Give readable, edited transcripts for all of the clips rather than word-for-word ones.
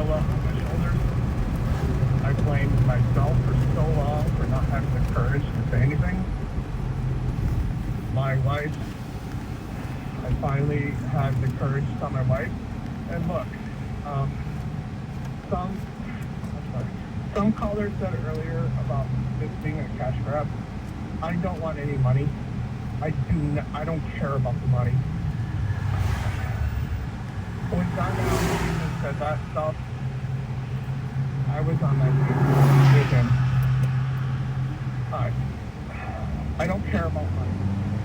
umbrella on my shoulders. I blamed myself for so long for not having the courage to say anything. My wife, I finally had the courage to tell my wife, and look, some callers said earlier about this being a cash grab. I don't want any money. I don't care about the money. When John Allen said that stuff, I was on that team with him. I don't care about money.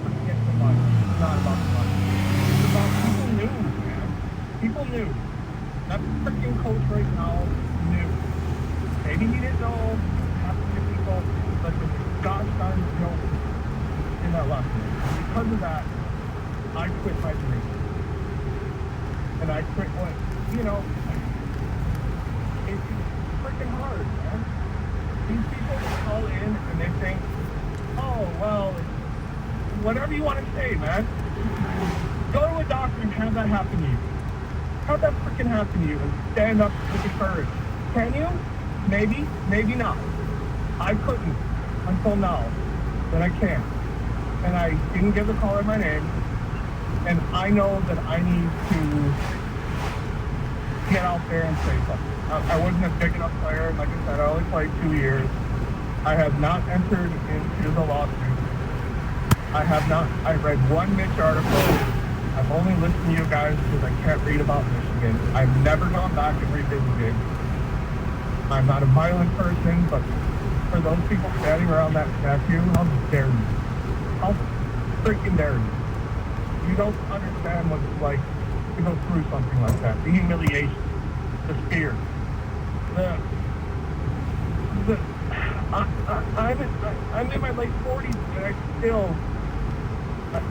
Forget the money. It's not about the money. It's about people knew, man. People knew. That freaking coach right now knew. Maybe he didn't know half of the people, but it was a gosh darn joke in that locker room. Because of that, I quit my dream. And I quit what, it's freaking hard, man. These people call in and they think, oh, well, whatever you want to say, man. Go to a doctor and have that happen to you. Have that freaking happen to you and stand up with your courage. Can you? Maybe, maybe not. I couldn't until now. But I can. And I didn't give the caller my name. And I know that I need to get out there and say something. I wasn't a big enough player. Like I said, I only played 2 years. I have not entered into the lawsuit. I read one Mitch article. I've only listened to you guys because I can't read about Michigan. I've never gone back and revisited. I'm not a violent person, but for those people standing around that statue, how dare you? How freaking dare you? You don't understand what it's like to go through something like that. The humiliation, the fear, I'm in my late 40s and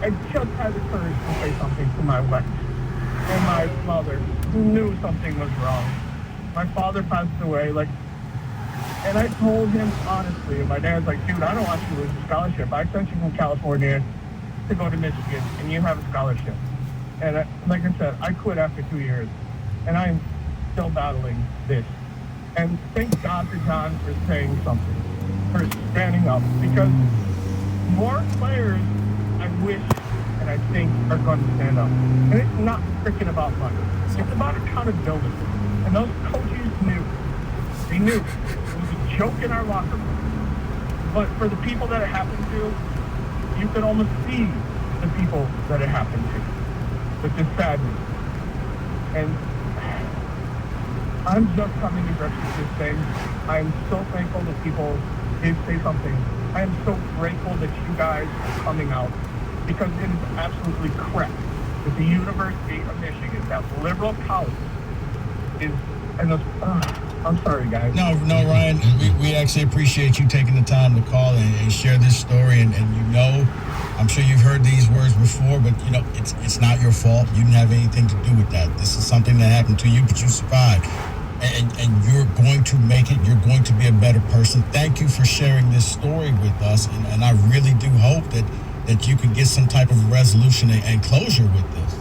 I just had the courage to say something to my wife and my mother, who knew something was wrong. My father passed away, and I told him honestly, and my dad's like, dude, I don't want you to lose a scholarship. I sent you from California to go to Michigan, and you have a scholarship. And like I said, I quit after 2 years, and I'm still battling this. And thank God for John for saying something, for standing up, because more players, I wish and I think, are going to stand up. And it's not freaking about money. It's about accountability. And those coaches knew. They knew. It was a joke in our locker room. But for the people that it happened to, you could almost see the people that it happened to. With this sadness. And I'm just coming to grips with this thing. I'm so thankful that people did say something. I am so grateful that you guys are coming out, because it is absolutely correct that the University of Michigan, that liberal college, is, and those, I'm sorry, guys. No, Ryan, we actually appreciate you taking the time to call and share this story. And I'm sure you've heard these words before, but, it's not your fault. You didn't have anything to do with that. This is something that happened to you, but you survived. And you're going to make it. You're going to be a better person. Thank you for sharing this story with us. And I really do hope that you can get some type of resolution and closure with this.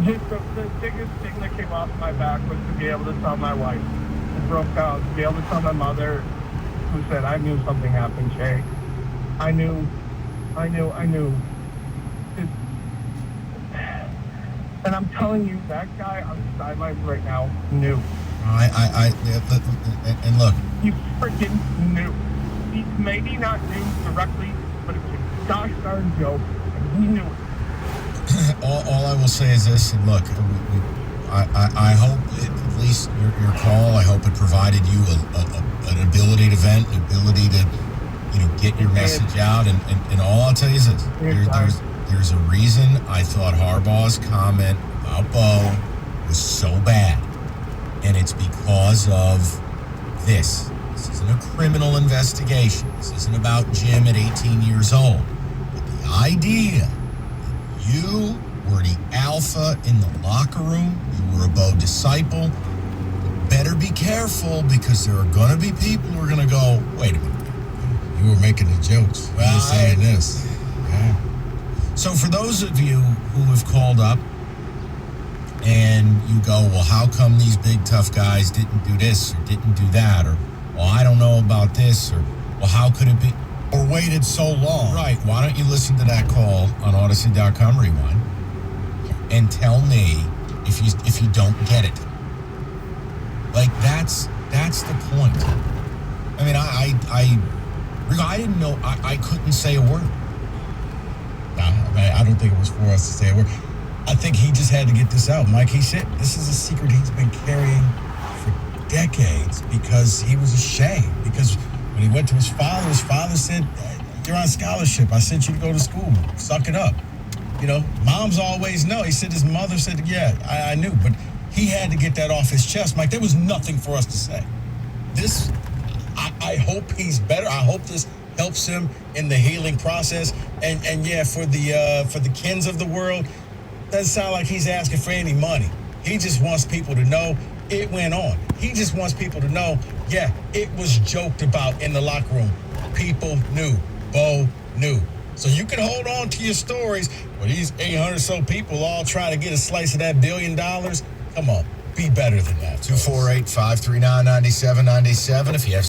Just the biggest thing that came off my back was to be able to tell my wife. It broke down. To be able to tell my mother, who said, I knew something happened, Shay. I knew. And I'm telling you, that guy on the sidelines right now knew. And look. He freaking knew. He maybe not knew directly, but it was a gosh darn joke, and he knew it. All I will say is this, and look, I hope at least your call, I hope it provided you an ability to vent, an ability to, get your message out, and all I'll tell you is this, there's a reason I thought Harbaugh's comment about Bo was so bad, and it's because of this. This isn't a criminal investigation. This isn't about Jim at 18 years old. But the idea that you were the alpha in the locker room, you were a Bo disciple, you better be careful, because there are going to be people who are going to go, wait a minute, you were making the jokes. Well, you're saying this. Yeah. So for those of you who have called up and you go, well, how come these big tough guys didn't do this or didn't do that, or well, I don't know about this, or well, how could it be, Or waited so long. right? Why don't you listen to that call on Odyssey.com Rewind and tell me if you don't get it? Like that's the point. I mean, I didn't know. I couldn't say a word. I don't think it was for us to say a word. I think he just had to get this out. Mike, he said this is a secret he's been carrying for decades because he was ashamed. Because when he went to his father said, you're on scholarship. I sent you to go to school. Suck it up. You know, moms always know. He said his mother said, yeah, I knew. But he had to get that off his chest. Mike, there was nothing for us to say. This, I hope he's better. I hope this helps him in the healing process. And yeah, for the Kens of the world, doesn't sound like he's asking for any money. He just wants people to know it went on. He just wants people to know, yeah, it was joked about in the locker room. People knew. Bo knew. So you can hold on to your stories, but these 800 so people all trying to get a slice of that $1 billion. Come on, be better than that. 248-539-9797. If you have